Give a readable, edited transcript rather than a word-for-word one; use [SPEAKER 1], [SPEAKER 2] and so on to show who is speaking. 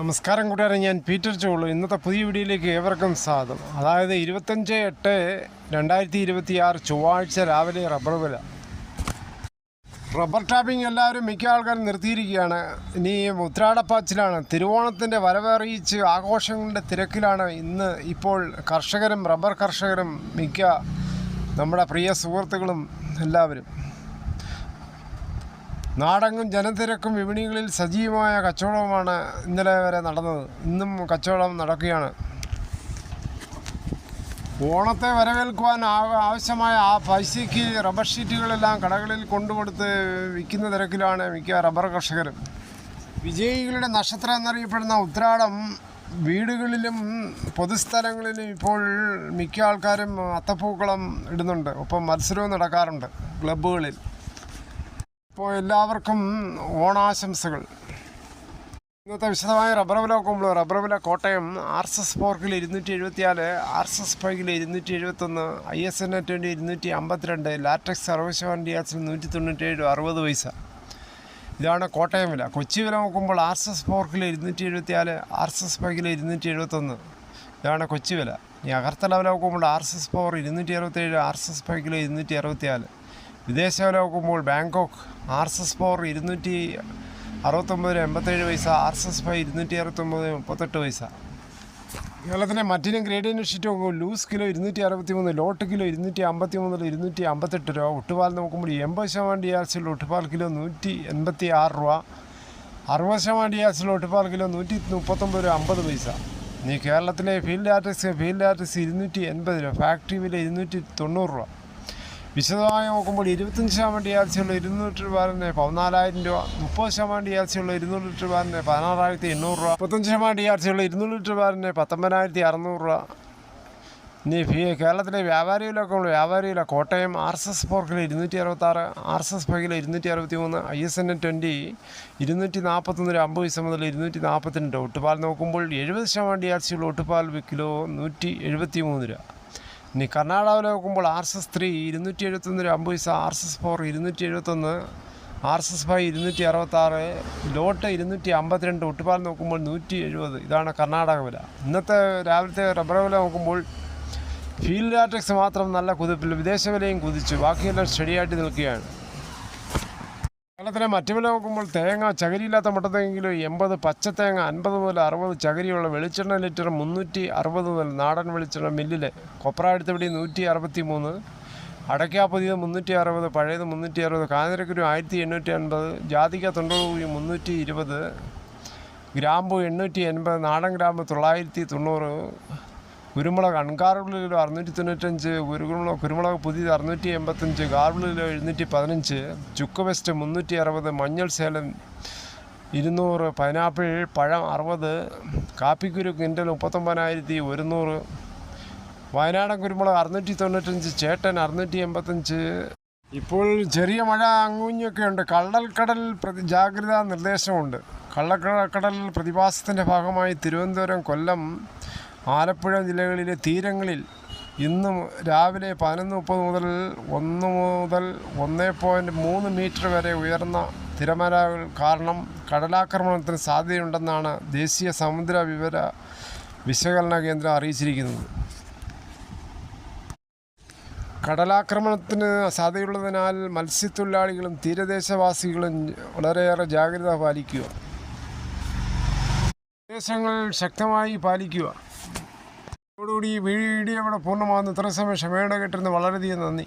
[SPEAKER 1] നമസ്കാരം കൂട്ടുകാരെ, ഞാൻ പീറ്റർ ചോളു. ഇന്നത്തെ പുതിയ വീഡിയോയിലേക്ക് ഏവർക്കും സ്വാഗതം. അതായത് 25/8/2026 ചൊവ്വാഴ്ച രാവിലെ റബ്ബർ വില. റബ്ബർ ടാപ്പിംഗ് എല്ലാവരും മിക്ക ആൾക്കാരും നിർത്തിയിരിക്കുകയാണ്. ഇനി ഉത്രാടപ്പാച്ചിലാണ്. തിരുവോണത്തിൻ്റെ വരവറിയിച്ച് ആഘോഷങ്ങളുടെ തിരക്കിലാണ് ഇപ്പോൾ കർഷകരും റബ്ബർ കർഷകരും മിക്ക നമ്മുടെ പ്രിയ സുഹൃത്തുക്കളും എല്ലാവരും. നാടെങ്ങും ജനത്തിരക്കും വിപണികളിൽ സജീവമായ കച്ചവടവുമാണ് ഇന്നലെ വരെ നടന്നത്. ഇന്നും കച്ചവടം നടക്കുകയാണ്. ഓണത്തെ വരവേൽക്കുവാൻ ആവശ്യമായ ആ പൈസയ്ക്ക് റബ്ബർ ഷീറ്റുകളെല്ലാം കടകളിൽ കൊണ്ടുകൊടുത്ത് വിൽക്കുന്ന തിരക്കിലാണ് മിക്ക റബ്ബർ കർഷകരും. വിജയികളുടെ നക്ഷത്രം എന്നറിയപ്പെടുന്ന ഉത്രാടം വീടുകളിലും പൊതുസ്ഥലങ്ങളിലും ഇപ്പോൾ മിക്ക ആൾക്കാരും അത്തപ്പൂക്കളം ഇടുന്നുണ്ട്. ഒപ്പം മത്സരവും നടക്കാറുണ്ട് ക്ലബ്ബുകളിൽ. ഇപ്പോൾ എല്ലാവർക്കും ഓണാശംസകൾ. ഇന്നത്തെ വിശദമായ റബ്ബർ വില നോക്കുമ്പോൾ റബ്ബർ വില Kottayam RSS 4 274, RSS 5 271, ISN 20 252, latex 60% DRS 197 60 പൈസ. ഇതാണ് കോട്ടയം വില. കൊച്ചി വില നോക്കുമ്പോൾ RSS 4 274, RSS 5 271, ഇതാണ് കൊച്ചി വില. ഇനി അഗർത്തല വില നോക്കുമ്പോൾ RSS 4 267, RSS 5 264. വിദേശ വില നോക്കുമ്പോൾ ബാങ്കോക്ക് RSS 4 269 87 പൈസ, RSS 5 269 38 പൈസ. കേരളത്തിൻ്റെ മറ്റിനും ഗ്രേഡിയൻ ഷീറ്റ് നോക്കുമ്പോൾ ലൂസ് കിലോ 263, ലോട്ട് കിലോ 253 258 രൂപ. ഒട്ടുപാൽ നോക്കുമ്പോൾ 80% DRS ഒട്ടുപാൽ കിലോ 186 രൂപ. 60% DRS ഒട്ടുപാൽ കിലോ 139 രൂപ 50 പൈസ. ഇനി കേരളത്തിലെ ഫീൽഡ് ലാറ്റക്സ് 280 രൂപ, ഫാക്ടറി വില 290 രൂപ. വിശദമായി നോക്കുമ്പോൾ 25% DRS 200 രൂപ 14,000 രൂപ. 30% DRS 200 രൂപ 16,800 രൂപ. 35% DRS 200 രൂപ 19,600 രൂപ. ഇനി കേരളത്തിലെ വ്യാപാരി വില കോട്ടയം RSS 4 266, RSS 5 263, ISN 20 241 50 പൈസ മുതൽ 242. ഒട്ടുപാൽ നോക്കുമ്പോൾ 70% DRS ഒട്ടുപാൽ കിലോ 173 രൂപ. ഇനി കർണാടകയിൽ നോക്കുമ്പോൾ RSS 3 271 50 പൈസ, RSS 4 271, RSS 5 266, ലോട്ട് 252. ഒട്ടുപാൽ നോക്കുമ്പോൾ 170. ഇതാണ് കർണാടക വില. ഇന്നത്തെ രാവിലത്തെ റബ്ബർ വില നോക്കുമ്പോൾ ഫീൽഡ് ലാറ്റക്സ് മാത്രം നല്ല കുതിപ്പിൽ, വിദേശ വിലയും കുതിച്ചു, ബാക്കിയെല്ലാം സ്റ്റഡിയായിട്ട് നിൽക്കുകയാണ്. കേരളത്തിലെ മറ്റു വില നോക്കുമ്പോൾ തേങ്ങ ചകരിയില്ലാത്ത മുട്ടത്തേങ്ങ കിലോ 80, പച്ചത്തേങ്ങ 50 മുതൽ 60, ചകരിയുള്ള വെളിച്ചെണ്ണ ലിറ്റർ 360 മുതൽ, നാടൻ വെളിച്ചെണ്ണ മില്ലിലെ കൊപ്ര അടുത്തപടി 163, അടയ്ക്ക പുതിയത് 360, പഴയത് 360, കാഞ്ഞിരക്കുരു 1850, ജാതിക്ക 90, 320, ഗ്രാമ്പു 880, നാടൻ ഗ്രാമ്പ് 990, കുരുമുളക് അൺകാർബിൾ കിലോ 695, കുരുമുളക് പുതിയത് 685, കാർബിൾ കിലോ 715, ചുക്ക് വെസ്റ്റ് 360, മഞ്ഞൾ സേലം 200, പൈനാപ്പിൾ പഴം 60, കാപ്പിക്കുരു കിൻഡൽ 39,100, വയനാടൻ കുരുമുളക് 695, ചേട്ടൻ 685. ഇപ്പോൾ ചെറിയ മഴ അങ്ങൂഞ്ഞൊക്കെ ഉണ്ട്. കള്ളക്കടൽ ജാഗ്രതാ നിർദ്ദേശമുണ്ട്. കള്ളക്കടൽ പ്രതിഭാസത്തിൻ്റെ ഭാഗമായി തിരുവനന്തപുരം, കൊല്ലം, ആലപ്പുഴ ജില്ലകളിലെ തീരങ്ങളിൽ ഇന്നും രാവിലെ 11:30 മുതൽ 1.3 മീറ്റർ വരെ ഉയർന്ന തിരമാലകൾ കാരണം കടലാക്രമണത്തിന് സാധ്യതയുണ്ടെന്നാണ് ദേശീയ സമുദ്ര വിവര വിശകലന കേന്ദ്രം അറിയിച്ചിരിക്കുന്നത്. കടലാക്രമണത്തിന് സാധ്യതയുള്ളതിനാൽ മത്സ്യത്തൊഴിലാളികളും തീരദേശവാസികളും വളരെയേറെ ജാഗ്രത പാലിക്കുക, നിർദ്ദേശങ്ങൾ ശക്തമായി പാലിക്കുക. ഈ വീഡിയോ ഇവിടെ പൂർണ്ണമാകുന്നു. ഇത്ര സമയം ക്ഷമയോടെ കേട്ടിരുന്ന് വളരെയധികം നന്ദി.